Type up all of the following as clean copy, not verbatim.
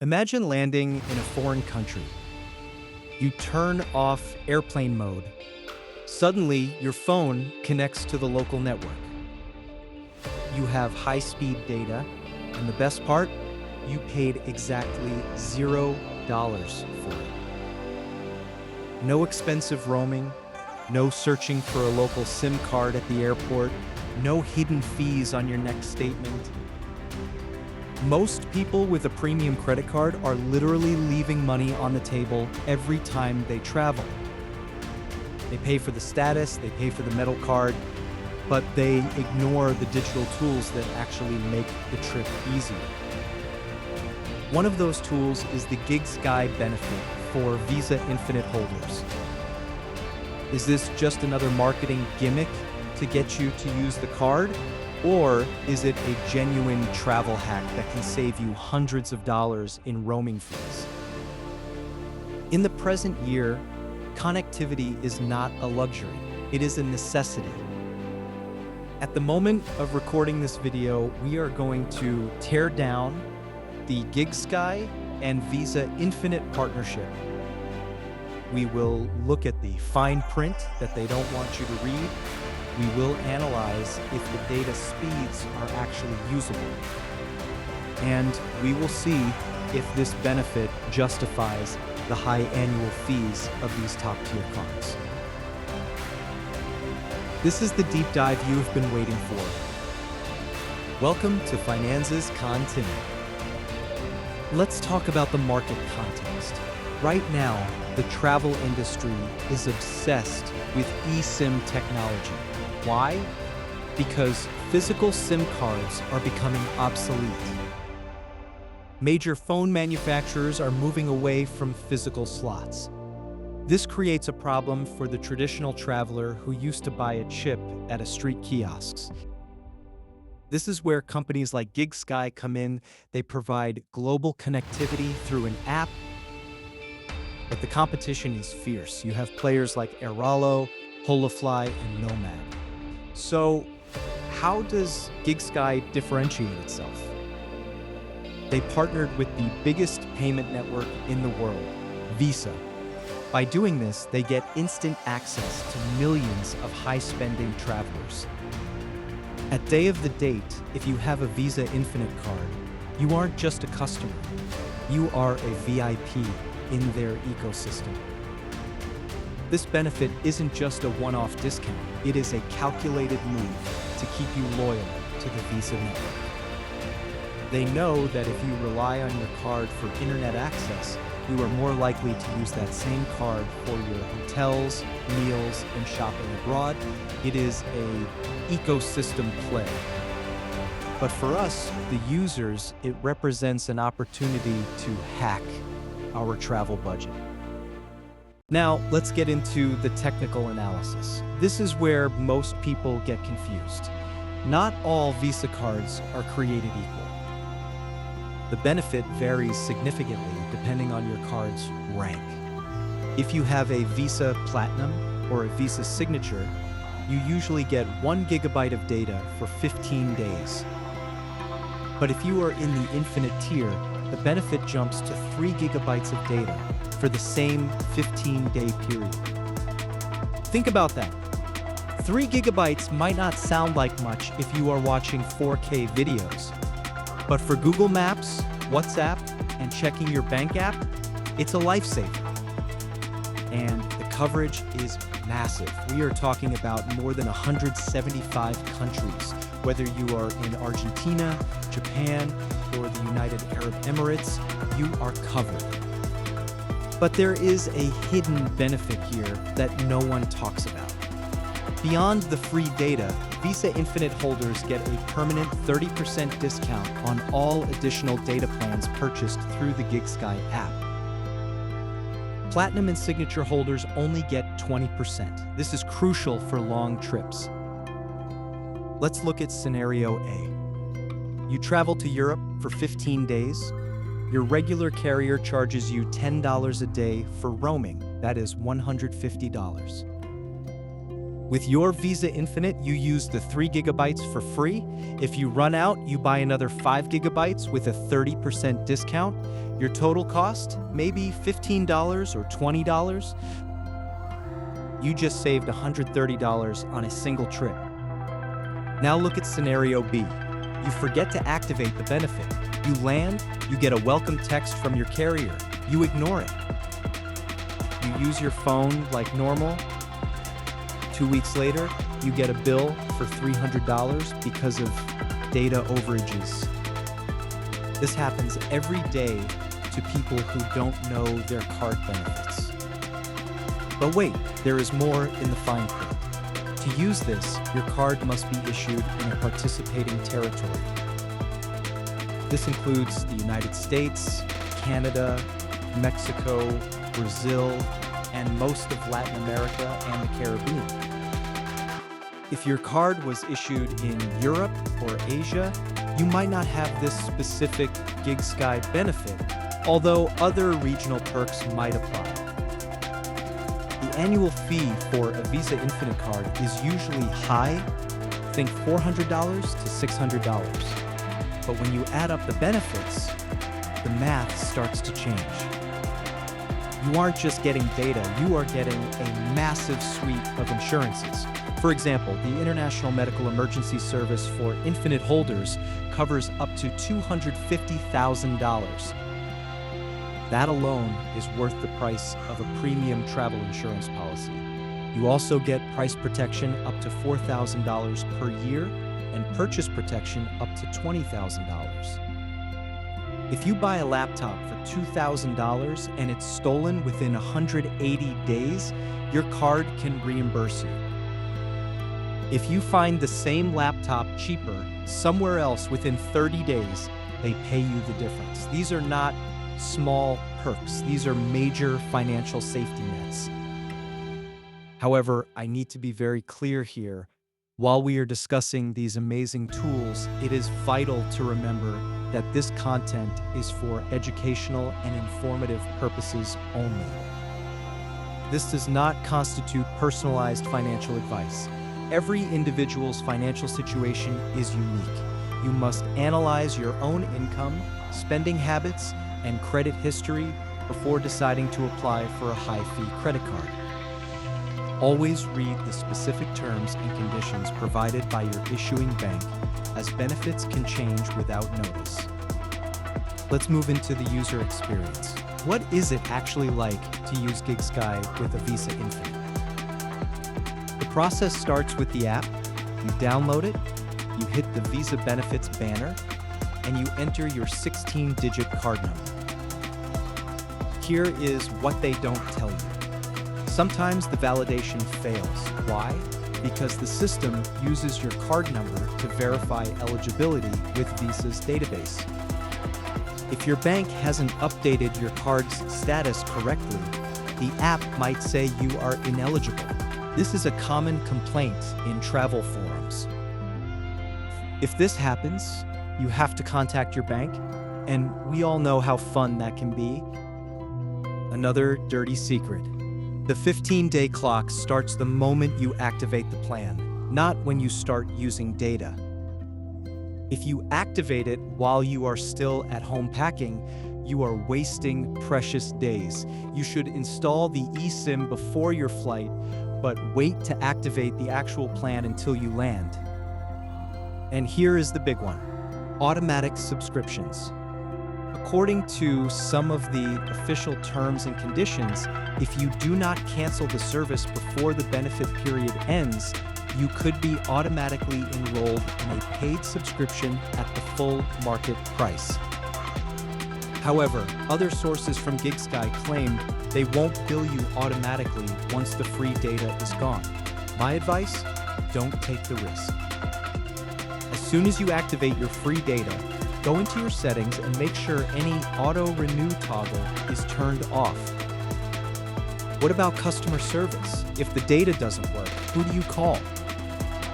Imagine landing in a foreign country. You turn off airplane mode. Suddenly, your phone connects to the local network. You have high-speed data, and the best part, you paid exactly $0 for it. No expensive roaming, no searching for a local SIM card at the airport, no hidden fees on your next statement. Most people with a premium credit card are literally leaving money on the table every time they travel. They pay for the status, they pay for the metal card, but they ignore the digital tools that actually make the trip easier. One of those tools is the Gigsky benefit for Visa Infinite holders. Is this just another marketing gimmick to get you to use the card? Or is it a genuine travel hack that can save you hundreds of dollars in roaming fees? In the present year, connectivity is not a luxury, it is a necessity. At the moment of recording this video, we are going to tear down the Gigsky and Visa Infinite partnership. We will look at the fine print that they don't want you to read. We will analyze if the data speeds are actually usable. And we will see if this benefit justifies the high annual fees of these top-tier cards. This is the deep dive you have been waiting for. Welcome to Finanzas con Timmy. Let's talk about the market context. Right now, the travel industry is obsessed with eSIM technology. Why? Because physical SIM cards are becoming obsolete. Major phone manufacturers are moving away from physical slots. This creates a problem for the traditional traveler who used to buy a chip at a street kiosks. This is where companies like Gigsky come in. They provide global connectivity through an app. But the competition is fierce. You have players like Airalo, Holofly, and Nomad. So, how does Gigsky differentiate itself? They partnered with the biggest payment network in the world, Visa. By doing this, they get instant access to millions of high-spending travelers. At day of the date, if you have a Visa Infinite card, you aren't just a customer. You are a VIP in their ecosystem. This benefit isn't just a one-off discount, it is a calculated move to keep you loyal to the Visa network. They know that if you rely on your card for internet access, you are more likely to use that same card for your hotels, meals, and shopping abroad. It is an ecosystem play. But for us, the users, it represents an opportunity to hack our travel budget. Now, let's get into the technical analysis. This is where most people get confused. Not all Visa cards are created equal. The benefit varies significantly depending on your card's rank. If you have a Visa Platinum or a Visa Signature, you usually get 1 gigabyte of data for 15 days. But if you are in the Infinite tier, the benefit jumps to 3 gigabytes of data for the same 15-day period. Think about that. 3 gigabytes might not sound like much if you are watching 4K videos. But for Google Maps, WhatsApp, and checking your bank app, it's a lifesaver. And the coverage is massive. We are talking about more than 175 countries, whether you are in Argentina, Japan, or the United Arab Emirates, you are covered. But there is a hidden benefit here that no one talks about. Beyond the free data, Visa Infinite holders get a permanent 30% discount on all additional data plans purchased through the Gigsky app. Platinum and Signature holders only get 20%. This is crucial for long trips. Let's look at scenario A. You travel to Europe for 15 days. Your regular carrier charges you $10 a day for roaming. That is $150. With your Visa Infinite, you use the 3 gigabytes for free. If you run out, you buy another 5 gigabytes with a 30% discount. Your total cost, maybe $15 or $20. You just saved $130 on a single trip. Now look at scenario B. You forget to activate the benefit. You land, you get a welcome text from your carrier. You ignore it. You use your phone like normal. 2 weeks later, you get a bill for $300 because of data overages. This happens every day to people who don't know their card benefits. But wait, there is more in the fine print. To use this, your card must be issued in a participating territory. This includes the United States, Canada, Mexico, Brazil, and most of Latin America and the Caribbean. If your card was issued in Europe or Asia, you might not have this specific Gigsky benefit, although other regional perks might apply. The annual fee for a Visa Infinite card is usually high, think $400 to $600. But when you add up the benefits, the math starts to change. You aren't just getting data, you are getting a massive suite of insurances. For example, the International Medical Emergency Service for Infinite holders covers up to $250,000. That alone is worth the price of a premium travel insurance policy. You also get price protection up to $4,000 per year and purchase protection up to $20,000. If you buy a laptop for $2,000 and it's stolen within 180 days, your card can reimburse you. If you find the same laptop cheaper somewhere else within 30 days, they pay you the difference. These are not small perks. These are major financial safety nets. However, I need to be very clear here. While we are discussing these amazing tools, it is vital to remember that this content is for educational and informative purposes only. This does not constitute personalized financial advice. Every individual's financial situation is unique. You must analyze your own income, spending habits, and credit history before deciding to apply for a high-fee credit card. Always read the specific terms and conditions provided by your issuing bank, as benefits can change without notice. Let's move into the user experience. What is it actually like to use Gigsky with a Visa Infinite? The process starts with the app. You download it, you hit the Visa Benefits banner, and you enter your 16-digit card number. Here is what they don't tell you. Sometimes the validation fails. Why? Because the system uses your card number to verify eligibility with Visa's database. If your bank hasn't updated your card's status correctly, the app might say you are ineligible. This is a common complaint in travel forums. If this happens, you have to contact your bank, and we all know how fun that can be. Another dirty secret. The 15-day clock starts the moment you activate the plan, not when you start using data. If you activate it while you are still at home packing, you are wasting precious days. You should install the eSIM before your flight, but wait to activate the actual plan until you land. And here is the big one: automatic subscriptions. According to some of the official terms and conditions, if you do not cancel the service before the benefit period ends, you could be automatically enrolled in a paid subscription at the full market price. However, other sources from Gigsky claim they won't bill you automatically once the free data is gone. My advice: don't take the risk. As soon as you activate your free data, go into your settings and make sure any auto-renew toggle is turned off. What about customer service? If the data doesn't work, who do you call?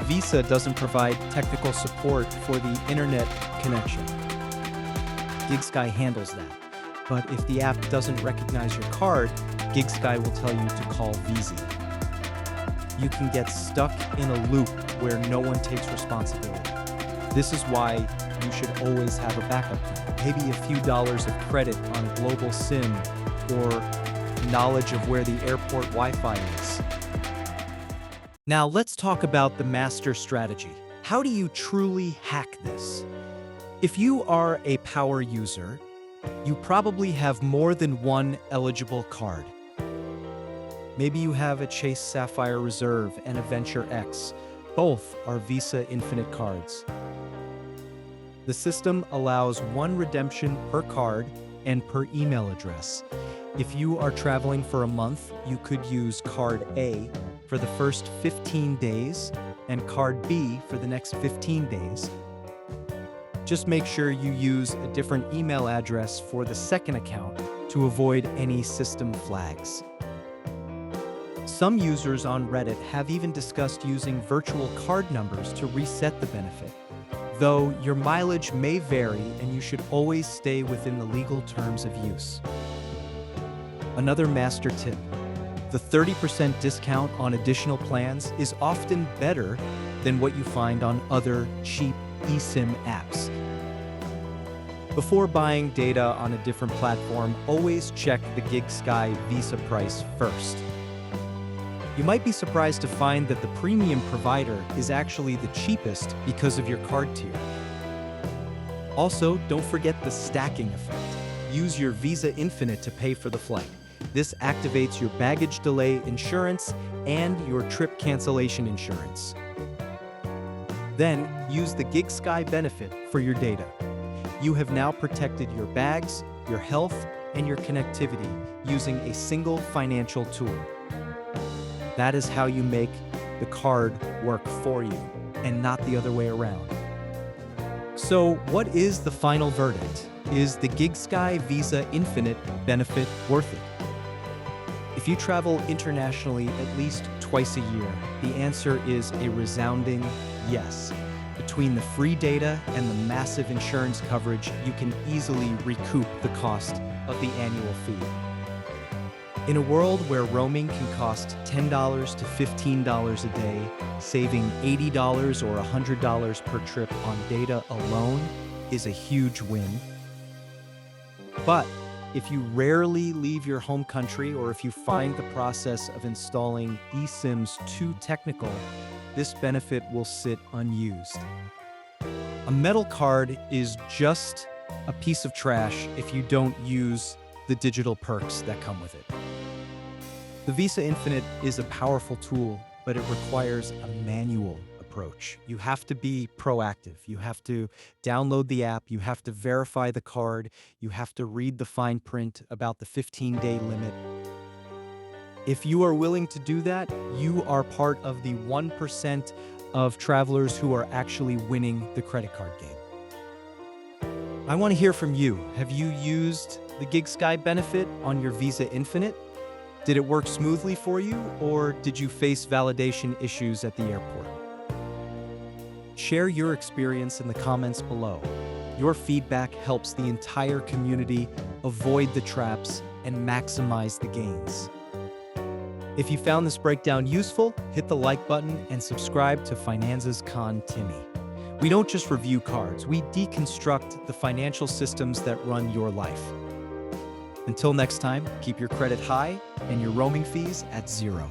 Visa doesn't provide technical support for the internet connection. Gigsky handles that. But if the app doesn't recognize your card, Gigsky will tell you to call Visa. you can get stuck in a loop where no one takes responsibility. This is why you should always have a backup plan. Maybe a few dollars of credit on a global SIM or knowledge of where the airport Wi-Fi is. Now let's talk about the master strategy. How do you truly hack this? If you are a power user, you probably have more than one eligible card. Maybe you have a Chase Sapphire Reserve and a Venture X. Both are Visa Infinite cards. The system allows one redemption per card and per email address. If you are traveling for a month, you could use card A for the first 15 days and card B for the next 15 days. Just make sure you use a different email address for the second account to avoid any system flags. Some users on Reddit have even discussed using virtual card numbers to reset the benefit. Though your mileage may vary and you should always stay within the legal terms of use. Another master tip: the 30% discount on additional plans is often better than what you find on other cheap eSIM apps. Before buying data on a different platform, always check the Gigsky Visa price first. You might be surprised to find that the premium provider is actually the cheapest because of your card tier. Also, don't forget the stacking effect. Use your Visa Infinite to pay for the flight. This activates your baggage delay insurance and your trip cancellation insurance. Then, use the Gigsky benefit for your data. You have now protected your bags, your health, and your connectivity using a single financial tool. That is how you make the card work for you, and not the other way around. So, what is the final verdict? Is the Gigsky Visa Infinite benefit worth it? If you travel internationally at least twice a year, the answer is a resounding yes. Between the free data and the massive insurance coverage, you can easily recoup the cost of the annual fee. In a world where roaming can cost $10 to $15 a day, saving $80 or $100 per trip on data alone is a huge win. But if you rarely leave your home country, or if you find the process of installing eSIMs too technical, this benefit will sit unused. A metal card is just a piece of trash if you don't use the digital perks that come with it. The Visa Infinite is a powerful tool, but it requires a manual approach. You have to be proactive. You have to download the app. You have to verify the card. You have to read the fine print about the 15-day limit. If you are willing to do that, you are part of the 1% of travelers who are actually winning the credit card game. I want to hear from you. Have you used the Gigsky benefit on your Visa Infinite? Did it work smoothly for you, or did you face validation issues at the airport? Share your experience in the comments below. Your feedback helps the entire community avoid the traps and maximize the gains. If you found this breakdown useful, hit the like button and subscribe to Finanzas con Timmy. We don't just review cards, we deconstruct the financial systems that run your life. Until next time, keep your credit high and your roaming fees at 0.